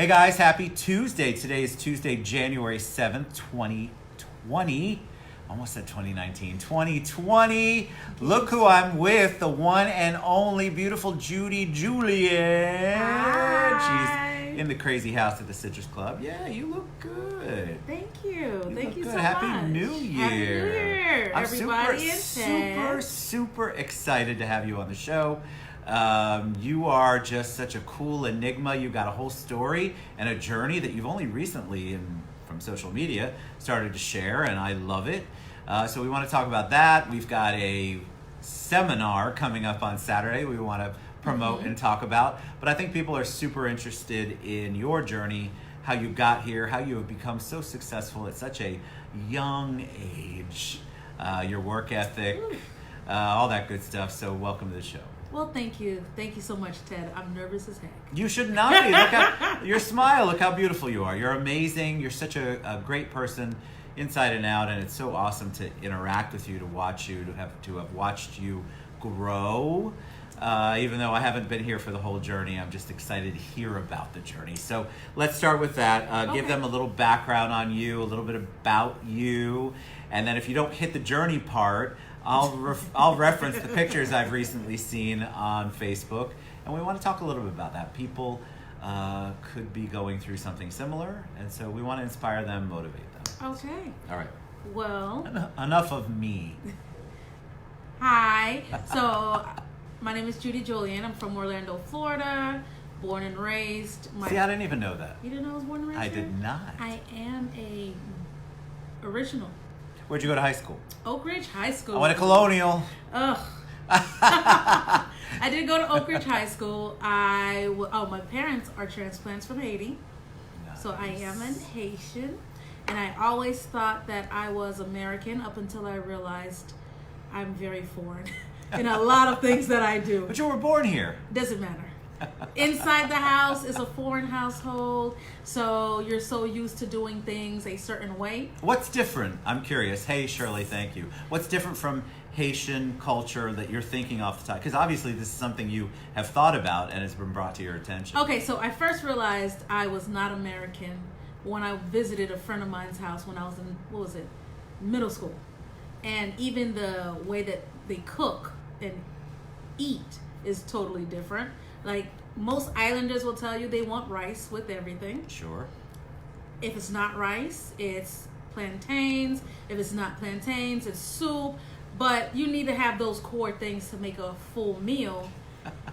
Hey guys, happy Tuesday. Today is Tuesday, January 7th, 2020. Almost said 2019. 2020. Look who I'm with, the one and only beautiful Judy Julien. Hi. She's in the crazy house at the Citrus Club. Yeah, you look good. Thank you. Thank you good. so Happy much. New Year. Happy New Year, I'm everybody. super excited to have you on the show. You are just such a cool enigma. You've got a whole story and a journey that you've only recently, from social media, started to share, and I love it. So we want to talk about that. We've got a seminar coming up on Saturday we want to promote and talk about. But I think people are super interested in your journey, how you got here, how you have become so successful at such a young age, your work ethic, all that good stuff. So welcome to the show. Well, thank you. Thank you so much, Ted. I'm nervous as heck. You should not be. Look how, your smile, look how beautiful you are. You're amazing. You're such a great person inside and out, and it's so awesome to interact with you, to watch you, to have watched you grow. Even though I haven't been here for the whole journey, I'm just excited to hear about the journey. So let's start with that. Give them a little background on you, a little bit about you, and then if you don't hit the journey part, I'll reference the pictures I've recently seen on Facebook, and we want to talk a little bit about that. People could be going through something similar, and so we want to inspire them, motivate them. Okay. All right. Well. Enough of me. Hi. So, my name is Judy Julien. I'm from Orlando, Florida. Born and raised. See, I didn't even know that. You didn't know I was born and raised I here? did not. I am a original. Where'd you go to high school? Oak Ridge High School. I went to Colonial. Ugh. I did go to Oak Ridge High School. My parents are transplants from Haiti. Nice. So I am an Haitian. And I always thought that I was American up until I realized I'm very foreign in a lot of things that I do. But you were born here. Doesn't matter. Inside the house is a foreign household, so you're so used to doing things a certain way. What's different? I'm curious. Hey, Shirley, thank you. What's different from Haitian culture that you're thinking off the top? Because obviously this is something you have thought about and has been brought to your attention. Okay, so I first realized I was not American when I visited a friend of mine's house when I was in, middle school. And even the way that they cook and eat is totally different. Like, most islanders will tell you they want rice with everything. Sure. If it's not rice, it's plantains. If it's not plantains, it's soup. But you need to have those core things to make a full meal.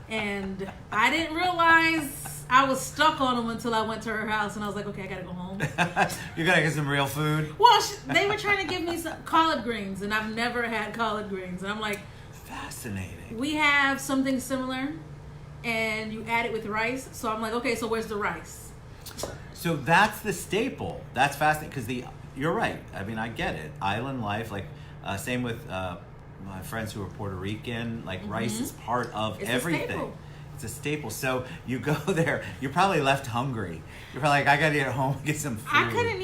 And I didn't realize I was stuck on them until I went to her house. And I was like, okay, I got to go home. You got to get some real food? Well, they were trying to give me some collard greens. And I've never had collard greens. And I'm like, fascinating. We have something similar. And you add it with rice. So I'm like, okay, so where's the rice? So that's the staple. That's fascinating because you're right. I mean, I get it. Island life, like same with my friends who are Puerto Rican. Like rice is part of everything. It's a staple. So you go there. You're probably left hungry. You're probably like, I gotta get home and get some food. I couldn't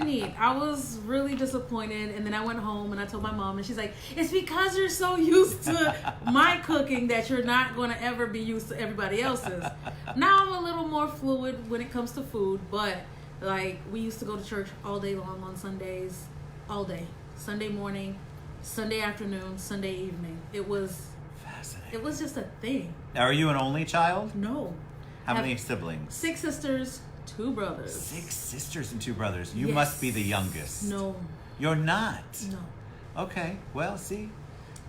eat. I was really disappointed. And then I went home and I told my mom, and she's like, it's because you're so used to my cooking that you're not going to ever be used to everybody else's. Now I'm a little more fluid when it comes to food, but like we used to go to church all day long on Sundays, all day. Sunday morning, Sunday afternoon, Sunday evening. It was just a thing. Now, are you an only child? No. How many siblings? 6 sisters, 2 brothers. 6 sisters and 2 brothers. You Yes. must be the youngest. No. You're not? No. Okay. Well, see,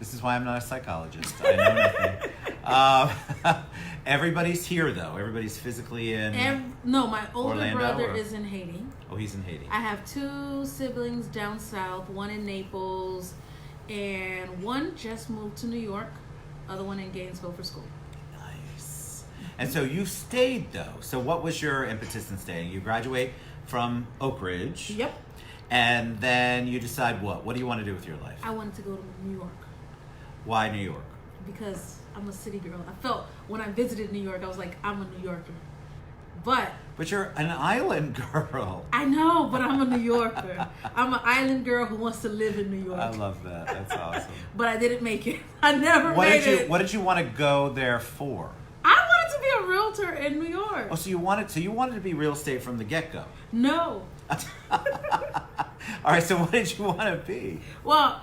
this is why I'm not a psychologist. I know nothing. Everybody's here, though. Everybody's physically in No, my older Orlando, brother is in Haiti. Oh, he's in Haiti. I have 2 siblings down south, one in Naples, and one just moved to New York, other one in Gainesville for school. Nice. And so you stayed, though. So what was your impetus in staying? You graduate from Oak Ridge. Yep. And then you decide what? What do you want to do with your life? I wanted to go to New York. Why New York? Because I'm a city girl. I felt when I visited New York, I was like, I'm a New Yorker. But you're an island girl. I know, but I'm a New Yorker. I'm an island girl who wants to live in New York. I love that. That's awesome. But I didn't make it. I never made it. What did you want to go there for? I wanted to be a realtor in New York. Oh, so you wanted to be real estate from the get-go. No. All right, so what did you want to be? Well,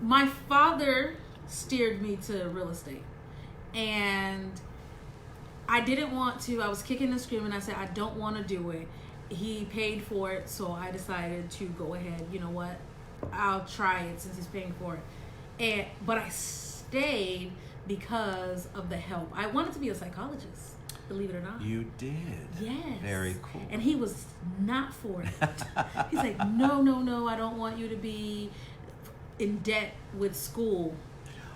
my father steered me to real estate. And I didn't want to. I was kicking and screaming. I said, I don't want to do it. He paid for it, so I decided to go ahead. You know what? I'll try it since he's paying for it. But I stayed because of the help. I wanted to be a psychologist, believe it or not. You did? Yes. Very cool. And he was not for it. He's like, no, I don't want you to be in debt with school.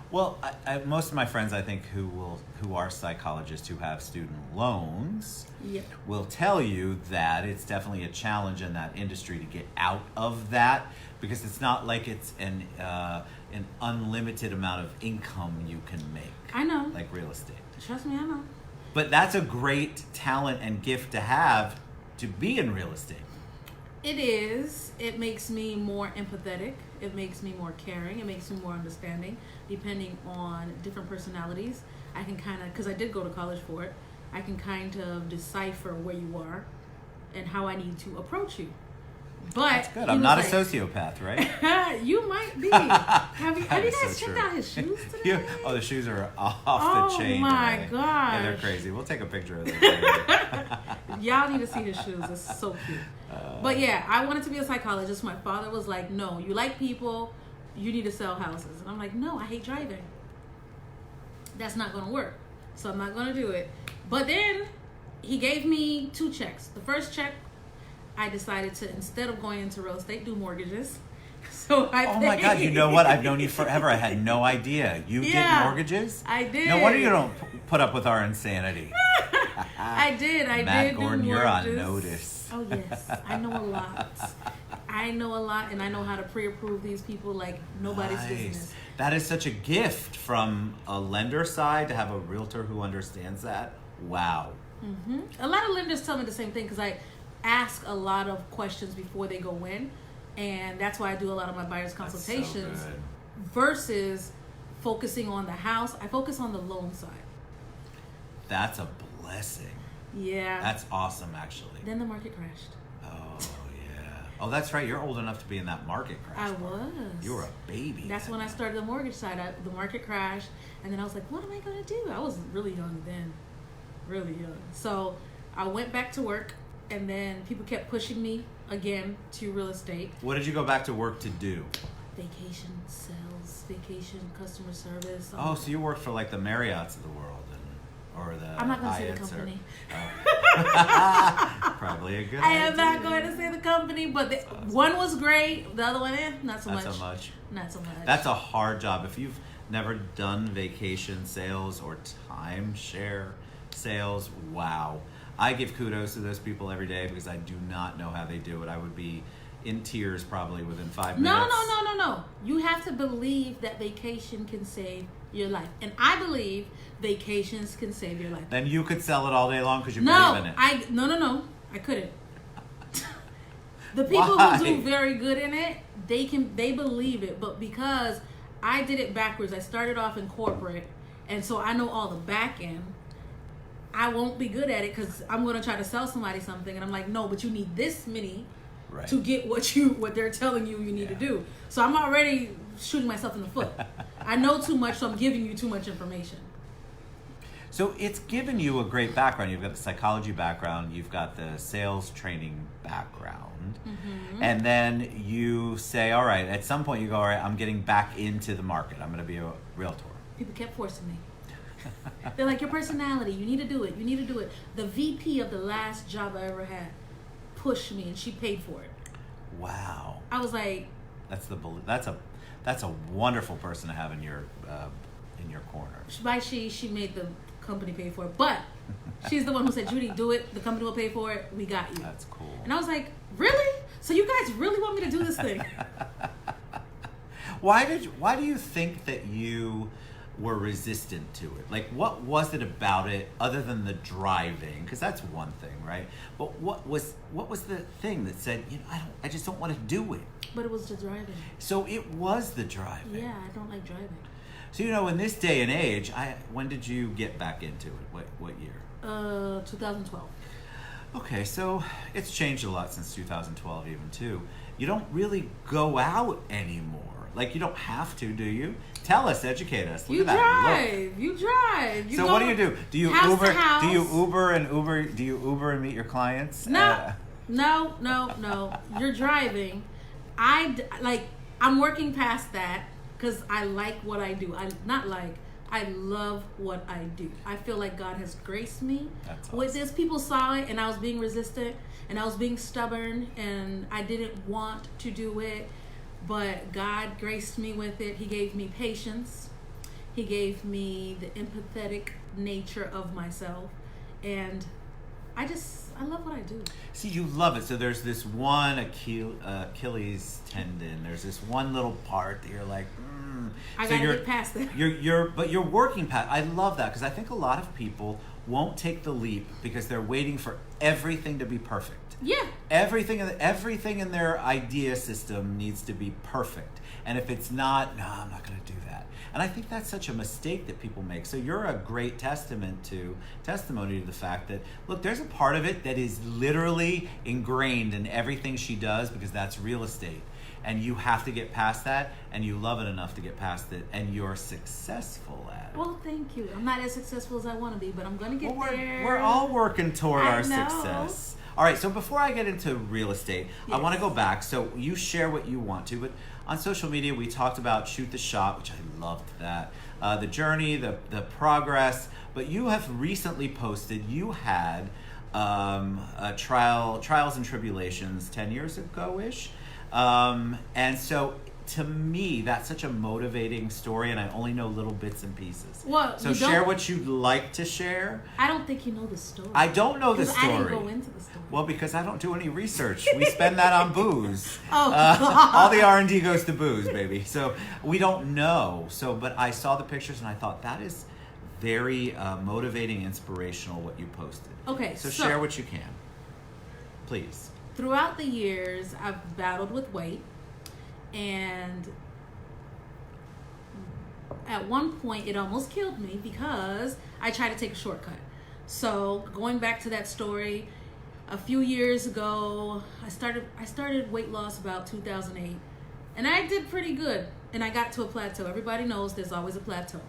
Well, most of my friends, I think, who are psychologists who have student loans, Yep. will tell you that it's definitely a challenge in that industry to get out of that, because it's not like it's an unlimited amount of income you can make. I know. Like real estate. Trust me, I know. But that's a great talent and gift to have, to be in real estate. It is. It makes me more empathetic. It makes me more caring. It makes me more understanding. Depending on different personalities, I can kind of, because I did go to college for it, I can kind of decipher where you are and how I need to approach you. But That's good. I'm not a sociopath, right? You might be. Have you That is guys so checked true. out his shoes today? Oh, the shoes are off Oh the chain. my today. gosh. Yeah, they're crazy. We'll take a picture of them later. Y'all need to see his shoes. It's so cute. But yeah, I wanted to be a psychologist. My father was like, no, you like people, you need to sell houses. And I'm like, no, I hate driving. That's not going to work. So I'm not going to do it. But then he gave me 2 checks. The first check, I decided to, instead of going into real estate, do mortgages. So I Oh my God, you know what? I've known you forever. I had no idea. You did mortgages? I did. No wonder you don't put up with our insanity. I did. Matt did Gordon, do you're on mortgages. notice. Oh yes, I know a lot. I know a lot, and I know how to pre-approve these people like nobody's business. That is such a gift from a lender side to have a realtor who understands that. Wow. Mm-hmm. A lot of lenders tell me the same thing because I ask a lot of questions before they go in, and that's why I do a lot of my buyers consultations. That's so good. Versus focusing on the house. I focus on the loan side. That's a blessing. Yeah. That's awesome, actually. Then the market crashed. Oh, yeah. Oh, that's right. You're old enough to be in that market crash. I was. You were a baby. That's when I started the mortgage side. The market crashed, and then I was like, what am I going to do? I was really young then. Really young. So I went back to work, and then people kept pushing me again to real estate. What did you go back to work to do? Vacation sales, vacation customer service. Oh, so you worked for like the Marriotts of the world, or the I'm not going to say the Hyatts, company. Probably a good I am idea. not going to say the company, but one was great. The other one, not so Not much. so much. Not so much. That's a hard job. If you've never done vacation sales or timeshare sales, wow. I give kudos to those people every day because I do not know how they do it. I would be in tears probably within 5 minutes. No. You have to believe that vacation can save your life. And I believe vacations can save your life. Then you could sell it all day long because you believe in it. No. I couldn't. The people Why? who do very good in it, they believe it. But because I did it backwards, I started off in corporate, and so I know all the back end. I won't be good at it because I'm going to try to sell somebody something, and I'm like, no, but you need this many Right. to get what they're telling you need to do. So I'm already shooting myself in the foot. I know too much, so I'm giving you too much information. So it's given you a great background. You've got the psychology background. You've got the sales training background. Mm-hmm. And then you say, all right, at some point you go, all right, I'm getting back into the market. I'm going to be a realtor. People kept forcing me. They're like, your personality, you need to do it. You need to do it. The VP of the last job I ever had pushed me, and she paid for it. Wow. I was like, That's a wonderful person to have in your corner. she made the company pay for it, but she's the one who said, Judy, do it. The company will pay for it. We got you. That's cool. And I was like, really? So you guys really want me to do this thing? Why do you think that you were resistant to it? Like, what was it about it other than the driving? Because that's one thing, right? But what was the thing that said, I just don't want to do it? But it was the driving. So it was the driving. Yeah, I don't like driving. So in this day and age, when did you get back into it? What year? 2012. Okay, so it's changed a lot since 2012 even too. You don't really go out anymore. Like, you don't have to, do you? Tell us, educate us. Look You at that. drive. You drive. You So go what do? Do you house Uber? to house. Do you Uber and meet your clients? No, no. You're driving. I'm working past that because I like what I do. I love what I do. I feel like God has graced me with this. People saw it, and I was being resistant, and I was being stubborn, and I didn't want to do it. But God graced me with it. He gave me patience. He gave me the empathetic nature of myself. And I love what I do. See, you love it. So there's this one Achilles tendon. There's this one little part that you're like, I so gotta get past that. But you're working past. I love that because I think a lot of people won't take the leap because they're waiting for everything to be perfect. Yeah. Everything in their idea system needs to be perfect. And if it's not, no, I'm not going to do that. And I think that's such a mistake that people make. So you're a great testimony to the fact that, look, there's a part of it that is literally ingrained in everything she does because that's real estate. And you have to get past that, and you love it enough to get past it, and you're successful at it. Well, thank you. I'm not as successful as I want to be, but I'm going to get there. We're all working toward our know. success. All right, so before I get into real estate, Yes. I want to go back. So you share what you want to, but on social media, we talked about Shoot the Shot, which I loved that. The journey, the progress, but you have recently posted, you had Trials and Tribulations 10 years ago-ish. And so to me, that's such a motivating story, and I only know little bits and pieces. Well, so share what you'd like to share. I don't think you know the story. I don't know the story. I didn't go into the story. Well, because I don't do any research. We spend that on booze. Oh, all the R&D goes to booze, baby. So we don't know. So, but I saw the pictures and I thought that is very motivating, inspirational what you posted. Okay, so share what you can, please. Throughout the years, I've battled with weight, and at one point it almost killed me because I tried to take a shortcut. So going back to that story, a few years ago, I started weight loss about 2008, and I did pretty good, and I got to a plateau. Everybody knows there's always a plateau.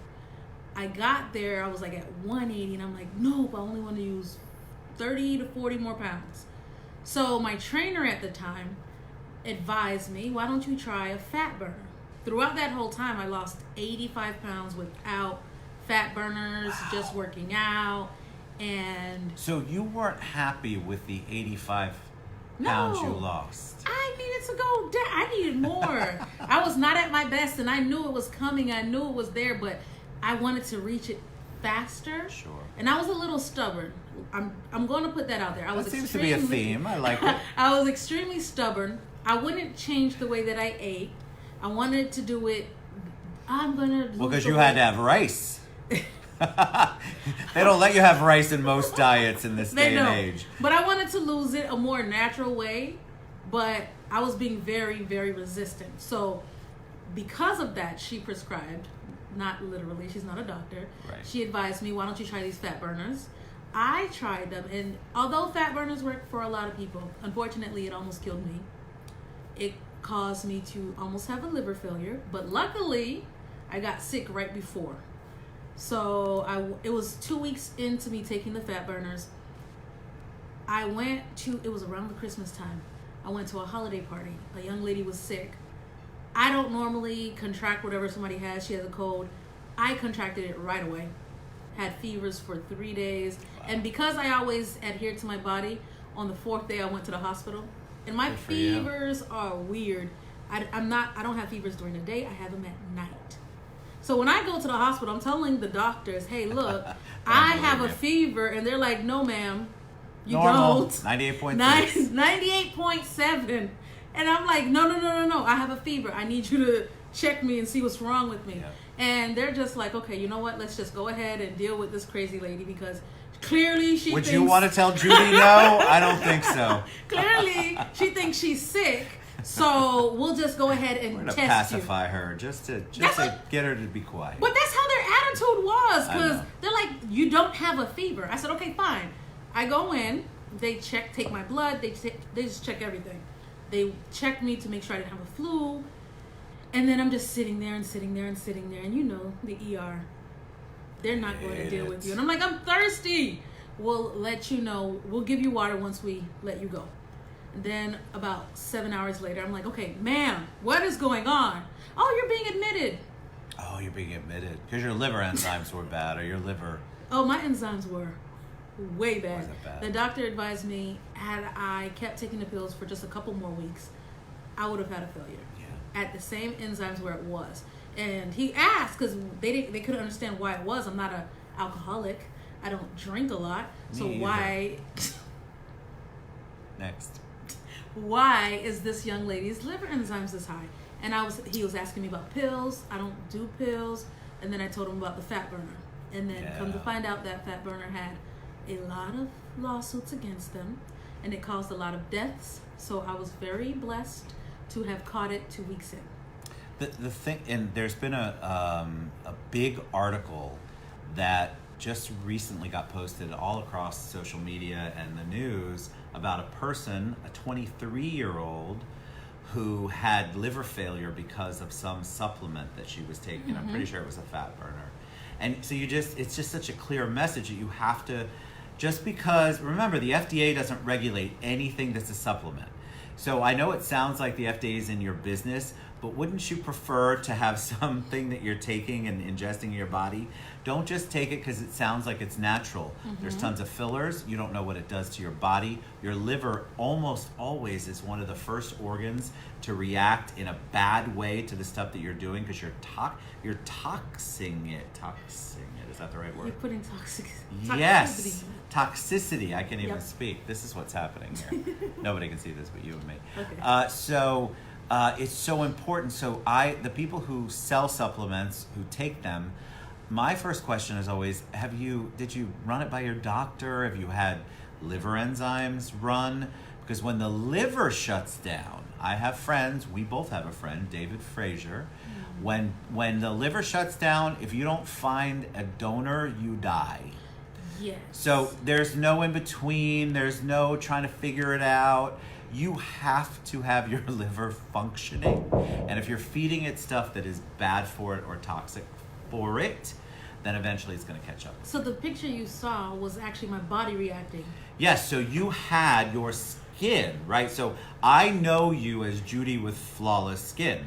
I got there, I was like at 180, and I'm like, nope, I only want to use 30 to 40 more pounds. So my trainer at the time advised me, why don't you try a fat burner? Throughout that whole time, I lost 85 pounds without fat burners, just working out. And so you weren't happy with the 85 pounds you lost? I needed to go down. I needed more. I was not at my best, and I knew it was coming. I knew it was there, but I wanted to reach it faster. Sure. And I was a little stubborn. I'm going to put that out there. That seems to be a theme. I like it. I was extremely stubborn. I wouldn't change the way that I ate. I wanted to do it. Well, because you had to have rice. They don't let you have rice in most diets in this day and age. But I wanted to lose it a more natural way. But I was being very, very resistant. So because of that, she prescribed, not literally, she's not a doctor. Right. She advised me, why don't you try these fat burners? I tried them, and although fat burners work for a lot of people, unfortunately it almost killed me. It caused me to almost have a liver failure, but luckily I got sick right before. So it was 2 weeks into me taking the fat burners. It was around the Christmas time. I went to a holiday party. A young lady was sick. I don't normally contract whatever somebody has. She has a cold. I contracted it right away. Had fevers for 3 days. Wow. And because I always adhere to my body, on the 4th day I went to the hospital. And my fevers are weird. I don't have fevers during the day. I have them at night. So when I go to the hospital, I'm telling the doctors, hey, look, I have a fever. And they're like, no, ma'am, you don't. 98.6. 98.7. And I'm like, no. I have a fever. I need you to check me and see what's wrong with me. Yeah. And they're just like, okay, you know what? Let's just go ahead and deal with this crazy lady because clearly she Would you want to tell Judy no? I don't think so. Clearly she thinks she's sick. So we'll just go ahead and We're gonna test you. pacify her just to get her to be quiet. But that's how their attitude was, I because know. they're like, you don't have a fever. I said, okay, fine. I go in, they take my blood, they just check everything. They check me to make sure I didn't have a flu, and then I'm just sitting there, and you know, the ER, they're not going to deal with you. And I'm like, I'm thirsty. We'll let you know. We'll give you water once we let you go. And then about 7 hours later, I'm like, okay, ma'am, what is going on? Oh, you're being admitted. Oh, you're being admitted because your liver enzymes were bad, or your liver. Oh, my enzymes were way bad. Was it bad? The doctor advised me, had I kept taking the pills for just a couple more weeks, I would have had a failure. Yeah. At the same enzymes where it was. And he asked, because they couldn't understand why it was. I'm not an alcoholic. I don't drink a lot. So Me either. why Next. why is this young lady's liver enzymes this high? And he was asking me about pills. I don't do pills. And then I told him about the fat burner. And then come to find out that fat burner had a lot of lawsuits against them, and it caused a lot of deaths. So I was very blessed to have caught it 2 weeks in. The thing, and there's been a big article that just recently got posted all across social media and the news about a person, a 23-year-old, who had liver failure because of some supplement that she was taking. Mm-hmm. I'm pretty sure it was a fat burner. And so it's just such a clear message that you have to, just because, remember, the FDA doesn't regulate anything that's a supplement. So I know it sounds like the FDA is in your business, but wouldn't you prefer to have something that you're taking and ingesting in your body? Don't just take it because it sounds like it's natural. Mm-hmm. There's tons of fillers. You don't know what it does to your body. Your liver almost always is one of the first organs to react in a bad way to the stuff that you're doing because you're toxing it. Is that the right word? You're putting toxicity. Yes. Toxicity. I can't even Yep. speak. This is what's happening here. Nobody can see this but you and me. Okay. So it's so important. So the people who sell supplements, who take them, my first question is always, did you run it by your doctor? Have you had liver enzymes run? Because when the liver shuts down, I have friends, we both have a friend, David Frazier. When the liver shuts down, if you don't find a donor, you die. Yes. So there's no in between, there's no trying to figure it out. You have to have your liver functioning. And if you're feeding it stuff that is bad for it or toxic for it, then eventually it's going to catch up. So the picture you saw was actually my body reacting. Yes, so you had your skin, right? So I know you as Judy with flawless skin.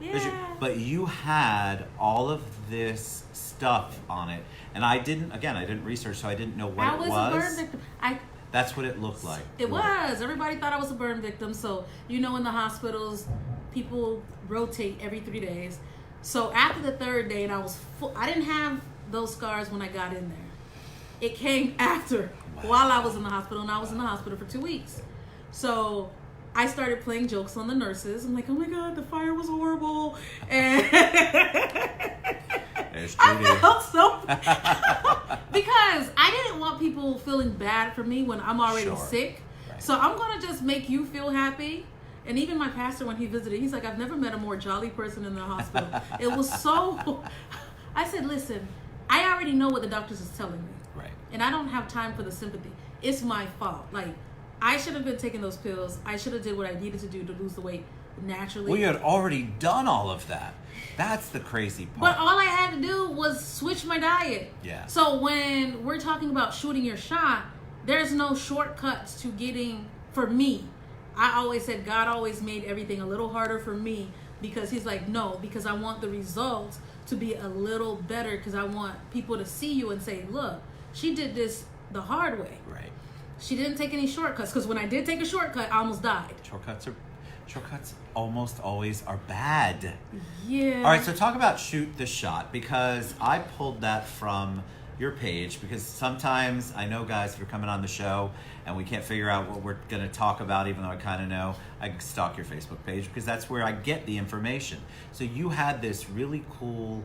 Yeah. But you had all of this stuff on it. And I didn't research, so I didn't know what I it was was. a burn victim. That's what it looked like. It was. Everybody thought I was a burn victim. So, in the hospitals, people rotate every 3 days. So, after the third day, and I didn't have those scars when I got in there. It came after, while I was in the hospital, and I was in the hospital for 2 weeks. So, I started playing jokes on the nurses. I'm like, oh my God, the fire was horrible. And There's Judy. I felt so because I didn't want people feeling bad for me when I'm already sick. Right. So I'm going to just make you feel happy. And even my pastor, when he visited, he's like, I've never met a more jolly person in the hospital. It was so... I said, listen, I already know what the doctors is telling me. Right. And I don't have time for the sympathy. It's my fault. Like, I should have been taking those pills. I should have did what I needed to do to lose the weight naturally. We had already done all of that. That's the crazy part. But all I had to do was switch my diet. Yeah. So when we're talking about shooting your shot, there's no shortcuts to getting, for me. I always said God always made everything a little harder for me because he's like, no, because I want the results to be a little better because I want people to see you and say, look, she did this the hard way. Right. She didn't take any shortcuts because when I did take a shortcut, I almost died. Shortcuts almost always are bad. Yeah. All right, so talk about shoot the shot, because I pulled that from your page, because sometimes I know, guys, if you're coming on the show and we can't figure out what we're going to talk about, even though I kind of know, I stalk your Facebook page because that's where I get the information. So you had this really cool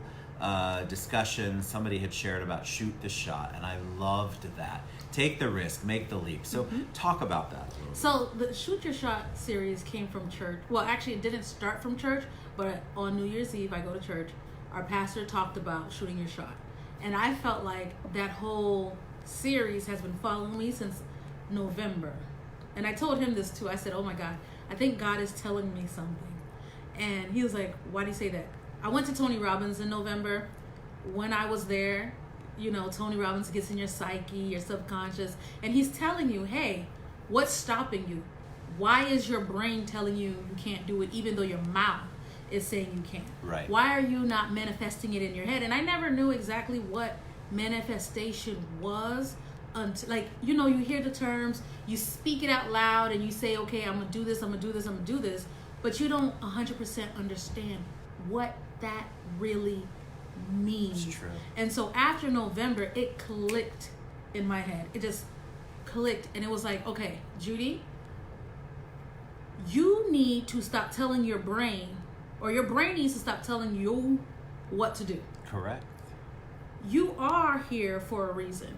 discussion, somebody had shared about shoot the shot, and I loved that. Take the risk, make the leap. So talk about that a little bit. So the Shoot Your Shot series came from church. Well, actually, it didn't start from church, but on New Year's Eve, I go to church. Our pastor talked about shooting your shot. And I felt like that whole series has been following me since November. And I told him this too. I said, oh my God, I think God is telling me something. And he was like, why do you say that? I went to Tony Robbins in November. When I was there, you know, Tony Robbins gets in your psyche, your subconscious, and he's telling you, hey, what's stopping you? Why is your brain telling you you can't do it even though your mouth is saying you can? Right. Why are you not manifesting it in your head? And I never knew exactly what manifestation was until, like, you know, you hear the terms, you speak it out loud, and you say, okay, I'm gonna do this, I'm gonna do this, I'm gonna do this, but you don't 100% understand what that really means. It's true. And so after November, it clicked in my head. It just clicked, and it was like, okay, Judy, you need to stop telling your brain, or your brain needs to stop telling you what to do. Correct. You are here for a reason.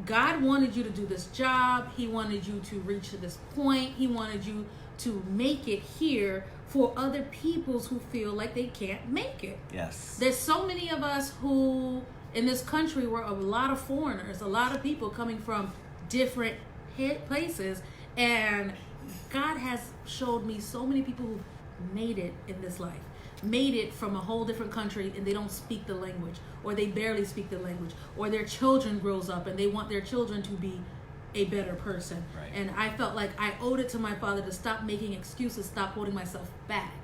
God wanted you to do this job. He wanted you to reach to this point. He wanted you to make it here for other peoples who feel like they can't make it. Yes. There's so many of us who, in this country, we're a lot of foreigners, a lot of people coming from different places, and God has showed me so many people who made it in this life, made it from a whole different country, and they don't speak the language, or they barely speak the language, or their children grows up and they want their children to be a better person. Right. And I felt like I owed it to my father to stop making excuses, stop holding myself back.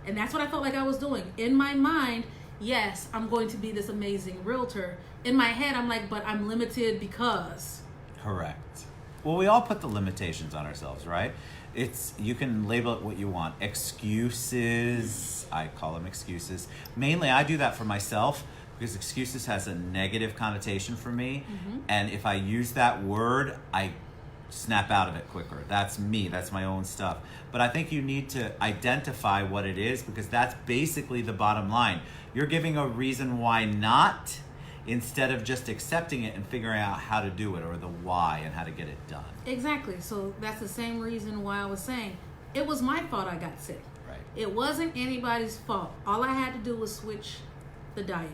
And that's what I felt like I was doing. In my mind, yes, I'm going to be this amazing realtor. In my head, I'm like, but I'm limited because. Correct. Well, we all put the limitations on ourselves, right? You can label it what you want. Excuses, I call them excuses. Mainly, I do that for myself because excuses has a negative connotation for me. And if I use that word, I snap out of it quicker. That's me. That's my own stuff. But I think you need to identify what it is, because that's basically the bottom line. You're giving a reason why not, instead of just accepting it and figuring out how to do it, or the why and how to get it done. Exactly. So that's the same reason why I was saying it was my fault I got sick. Right. It wasn't anybody's fault. All I had to do was switch the diet,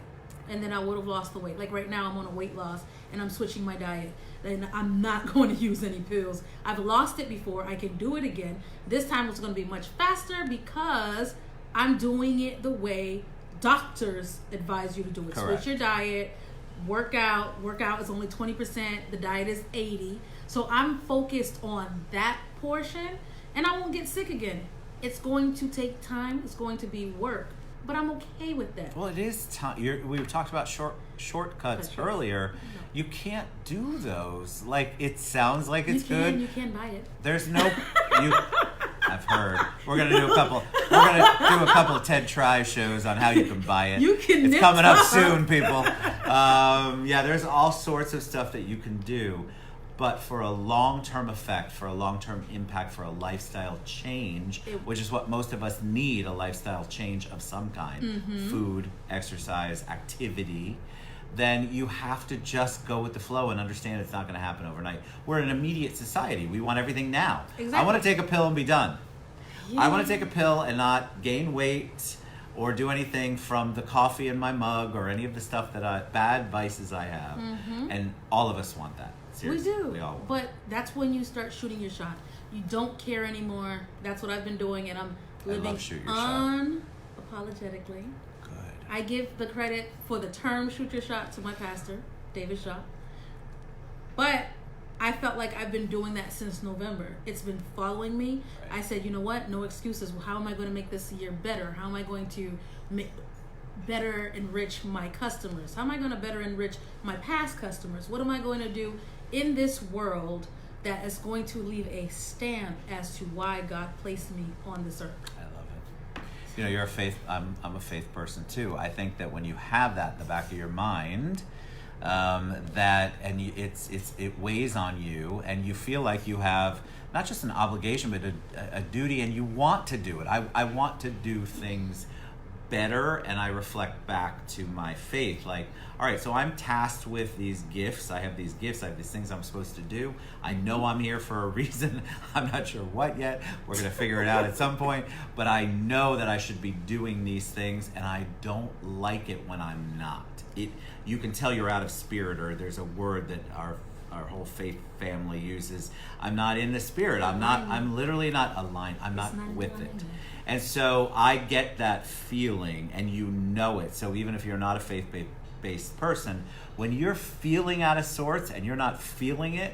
and then I would have lost the weight. Like right now, I'm on a weight loss, and I'm switching my diet, and I'm not going to use any pills. I've lost it before. I can do it again. This time it's going to be much faster because I'm doing it the way doctors advise you to do it. Correct. Switch your diet, work out. Workout is only 20%. The diet is 80%. So I'm focused on that portion, and I won't get sick again. It's going to take time. It's going to be work, but I'm okay with that. Well, it is time. We talked about shortcuts earlier. You can't do those. Like, it sounds like it's good. You can buy it. There's no. I've heard. We're gonna do a couple of TED Try shows on how you can buy it. You can. It's coming up soon, people. Yeah, there's all sorts of stuff that you can do, but for a long-term effect, for a long-term impact, for a lifestyle change, which is what most of us need—a lifestyle change of some kind, food, exercise, activity. Then you have to just go with the flow and understand it's not going to happen overnight. We're an immediate society. We want everything now. Exactly. I want to take a pill and be done. Yeah. I want to take a pill and not gain weight or do anything from the coffee in my mug or any of the stuff bad vices I have. And all of us want that. Seriously, we do. We all want. But that's when you start shooting your shot. You don't care anymore. That's what I've been doing, and I'm living shoot your shot. unapologetically. Good. I give the credit for the term "shoot your shot" to my pastor, David Shaw. But I felt like I've been doing that since November. It's been following me. Right. I said, you know what? No excuses. Well, how am I going to make this year better? How am I going to better enrich my customers? How am I going to better enrich my past customers? What am I going to do in this world that is going to leave a stamp as to why God placed me on this earth? I love it. You know, you're a faith. I'm a faith person too. I think that when you have that in the back of your mind, it weighs on you, and you feel like you have not just an obligation but a duty, and you want to do it. I want to do things better, and I reflect back to my faith. Like, all right, so I'm tasked with these gifts. I have these gifts. I have these things I'm supposed to do. I know I'm here for a reason. I'm not sure what yet. We're going to figure it out at some point. But I know that I should be doing these things, and I don't like it when I'm not. You can tell you're out of spirit, or there's a word that our whole faith family uses. I'm not in the spirit. I'm literally not aligned. I'm not with it. And so I get that feeling, and you know it. So even if you're not a faith-based person, when you're feeling out of sorts and you're not feeling it,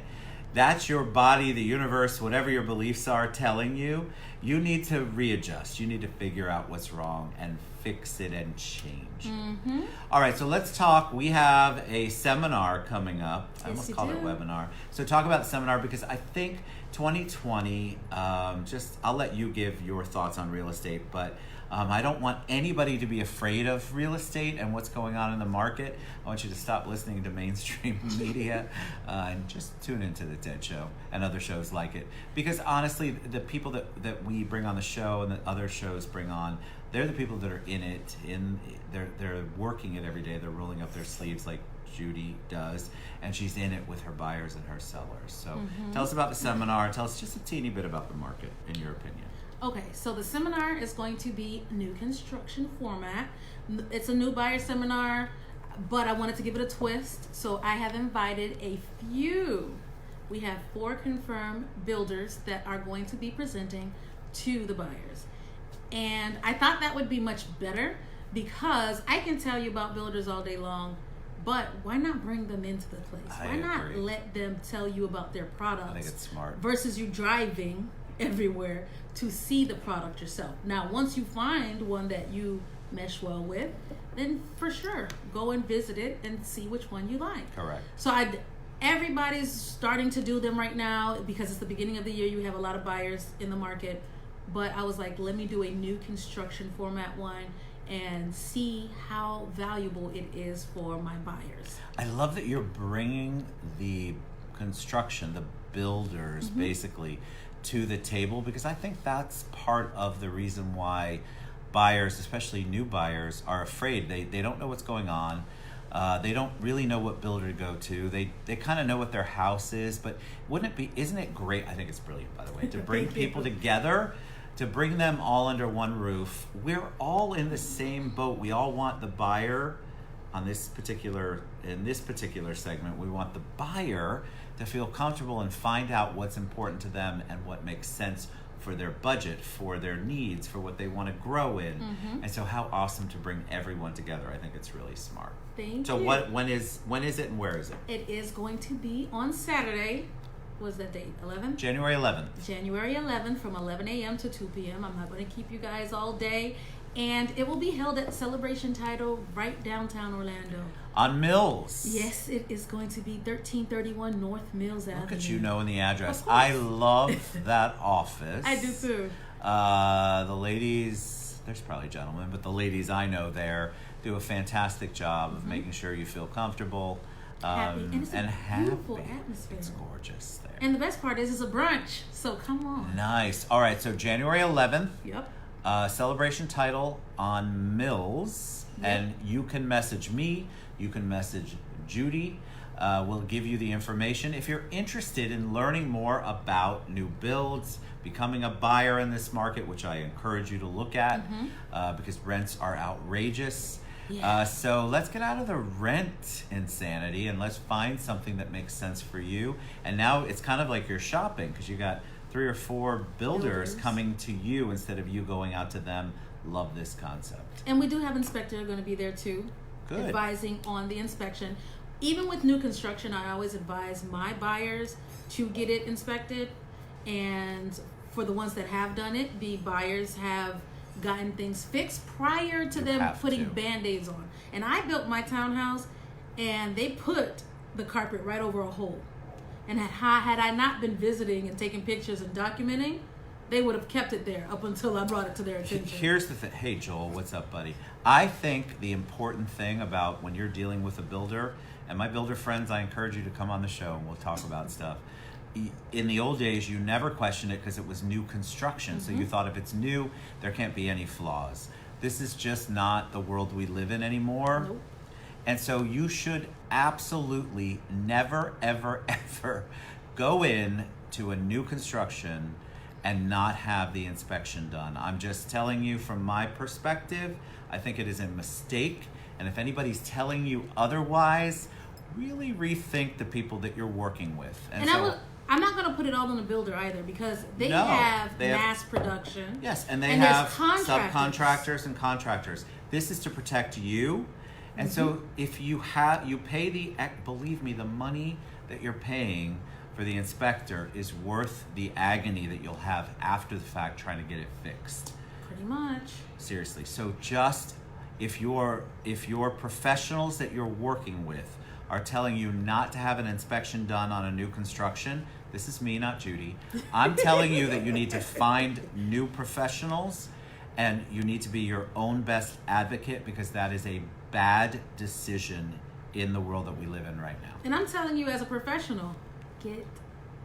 that's your body, the universe, whatever your beliefs are telling you, you need to readjust. You need to figure out what's wrong and fix it and change. Mm-hmm. All right, so let's talk. We have a seminar coming up. I Yes, almost you called it do. webinar. So talk about the seminar, because I think 2020, I'll let you give your thoughts on real estate, but I don't want anybody to be afraid of real estate and what's going on in the market. I want you to stop listening to mainstream media and just tune into the TED Show and other shows like it. Because honestly, the people that we bring on the show and that other shows bring on, they're the people that are in it. They're working it every day. They're rolling up their sleeves like Judy does, and she's in it with her buyers and her sellers. So tell us about the seminar. Tell us just a teeny bit about the market, in your opinion. Okay, so the seminar is going to be new construction format. It's a new buyer seminar, but I wanted to give it a twist. So I have invited a few. We have 4 confirmed builders that are going to be presenting to the buyers. And I thought that would be much better, because I can tell you about builders all day long, but why not bring them into the place? Why not let them tell you about their products? I think it's smart. Versus you driving everywhere to see the product yourself. Now, once you find one that you mesh well with, then for sure, go and visit it and see which one you like. Correct. So everybody's starting to do them right now, because it's the beginning of the year. You have a lot of buyers in the market. But I was like, let me do a new construction format one and see how valuable it is for my buyers. I love that you're bringing the construction, the builders, basically, to the table, because I think that's part of the reason why buyers, especially new buyers, are afraid. They don't know what's going on. They don't really know what builder to go to. They kind of know what their house is, but isn't it great? I think it's brilliant, by the way, to bring people together, to bring them all under one roof. We're all in the same boat. We all want the buyer in this particular segment. We want the buyer to feel comfortable and find out what's important to them and what makes sense for their budget, for their needs, for what they want to grow in. And so how awesome to bring everyone together. I think it's really smart. Thank you. So when is it and where is it? It is going to be on Saturday. What's that date? 11th? January 11th. January 11th from 11 a.m. to 2 p.m. I'm not going to keep you guys all day. And it will be held at Celebration Title right downtown Orlando. On Mills. Yes, it is going to be 1331 North Mills Avenue. Look at you knowing the address. Of course. I love that office. I do too. The ladies, there's probably gentlemen, but the ladies I know there do a fantastic job of making sure you feel comfortable. Happy. And it's a beautiful atmosphere. It's gorgeous there. And the best part is it's a brunch, so come on. Nice. All right, so January 11th. Yep. Celebration Title on Mills. Yep. And you can message me. You can message Judy. We'll give you the information. If you're interested in learning more about new builds, becoming a buyer in this market, which I encourage you to look at, because rents are outrageous. Yeah. So let's get out of the rent insanity and let's find something that makes sense for you. And now it's kind of like you're shopping, because you got 3 or 4 builders coming to you instead of you going out to them. Love this concept. And we do have inspector going to be there too, Good. advising on the inspection. Even with new construction, I always advise my buyers to get it inspected. And for the ones that have done it, the buyers have gotten things fixed prior to them putting Band-Aids on. And I built my townhouse, and they put the carpet right over a hole. And had I not been visiting and taking pictures and documenting, they would have kept it there up until I brought it to their attention. Here's the thing. Hey, Joel, what's up, buddy? I think the important thing about when you're dealing with a builder, and my builder friends, I encourage you to come on the show and we'll talk about stuff. In the old days, you never questioned it because it was new construction. So you thought if it's new, there can't be any flaws. This is just not the world we live in anymore. Nope. And so you should absolutely never, ever, ever go in to a new construction and not have the inspection done. I'm just telling you from my perspective, I think it is a mistake. And if anybody's telling you otherwise, really rethink the people that you're working with. And I'm not going to put it all on the builder either, because they have mass production. Yes, and they and have subcontractors. subcontractors and contractors. This is to protect you. And so if you pay believe me, the money that you're paying for the inspector is worth the agony that you'll have after the fact trying to get it fixed. Pretty much. Seriously. So just if your professionals that you're working with are telling you not to have an inspection done on a new construction, this is me, not Judy. I'm telling you that you need to find new professionals, and you need to be your own best advocate, because that is a bad decision in the world that we live in right now. And I'm telling you, as a professional, get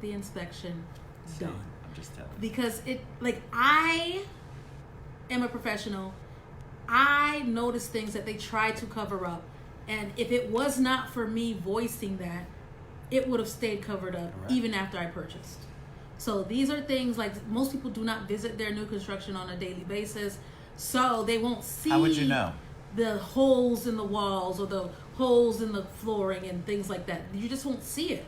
the inspection done. I'm just telling you. Because I am a professional. I notice things that they try to cover up. And if it was not for me voicing that, it would have stayed covered up even after I purchased. So these are things like most people do not visit their new construction on a daily basis. So they won't see How would you know? the holes in the walls or the holes in the flooring and things like that. You just won't see it.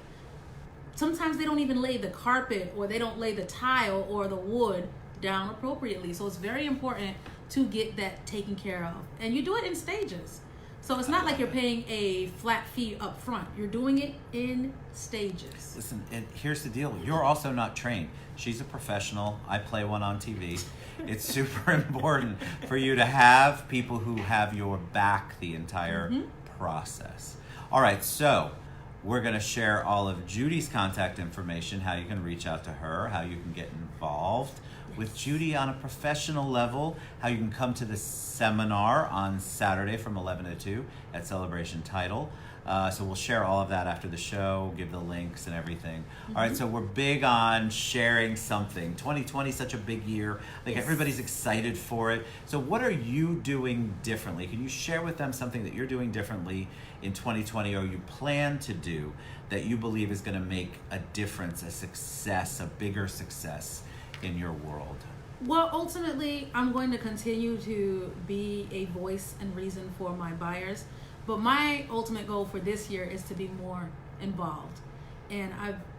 Sometimes they don't even lay the carpet, or they don't lay the tile or the wood down appropriately. So it's very important to get that taken care of. And you do it in stages. So it's not like you're paying a flat fee up front. You're doing it in stages. Listen, and here's the deal. You're also not trained. She's a professional. I play one on TV. It's super important for you to have people who have your back the entire process. All right, so we're going to share all of Judy's contact information, how you can reach out to her, how you can get involved with Judy on a professional level, how you can come to the seminar on Saturday from 11 to 2 at Celebration Title. So we'll share all of that after the show, give the links and everything. All right, so we're big on sharing something. 2020 is such a big year. Like everybody's excited for it. So what are you doing differently? Can you share with them something that you're doing differently in 2020, or you plan to do, that you believe is going to make a difference, a success, a bigger success in your world? Well, ultimately, I'm going to continue to be a voice and reason for my buyers. But my ultimate goal for this year is to be more involved. And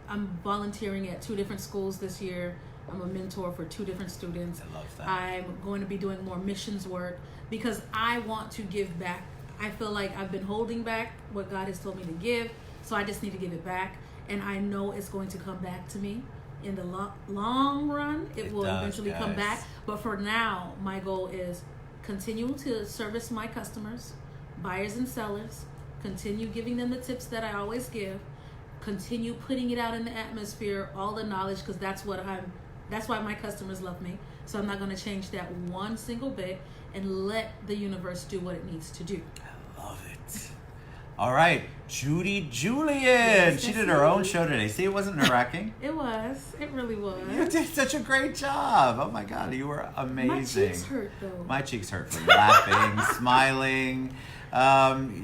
I'm volunteering at 2 different schools this year. I'm a mentor for 2 different students. I love that. I'm going to be doing more missions work because I want to give back. I feel like I've been holding back what God has told me to give, so I just need to give it back. And I know it's going to come back to me. In the long run, it will eventually come back. But for now, my goal is continue to service my customers, buyers and sellers, continue giving them the tips that I always give, continue putting it out in the atmosphere, all the knowledge, because that's why my customers love me. So I'm not going to change that one single bit, and let the universe do what it needs to do. I love it. All right, Judy Julien. She did her own show today. See, it wasn't nerve-wracking. It was. It really was. You did such a great job. Oh my God, you were amazing. My cheeks hurt though. My cheeks hurt from laughing, smiling.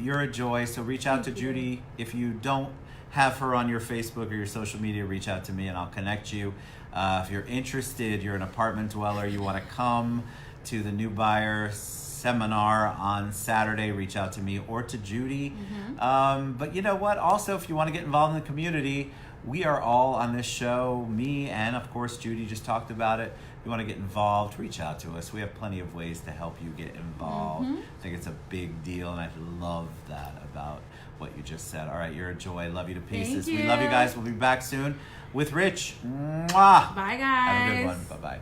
You're a joy. So reach out to Judy. If you don't have her on your Facebook or your social media, reach out to me and I'll connect you. If you're interested, you're an apartment dweller, you want to come to the new buyer seminar on Saturday, reach out to me or to Judy. But you know what? Also, if you want to get involved in the community, we are all on this show, me and of course Judy just talked about it. If you want to get involved, reach out to us. We have plenty of ways to help you get involved. I think it's a big deal, and I love that about what you just said. All right, you're a joy. Love you to pieces. Thank you. We love you guys. We'll be back soon with Rich. Mwah. Bye, guys. Have a good one. Bye-bye.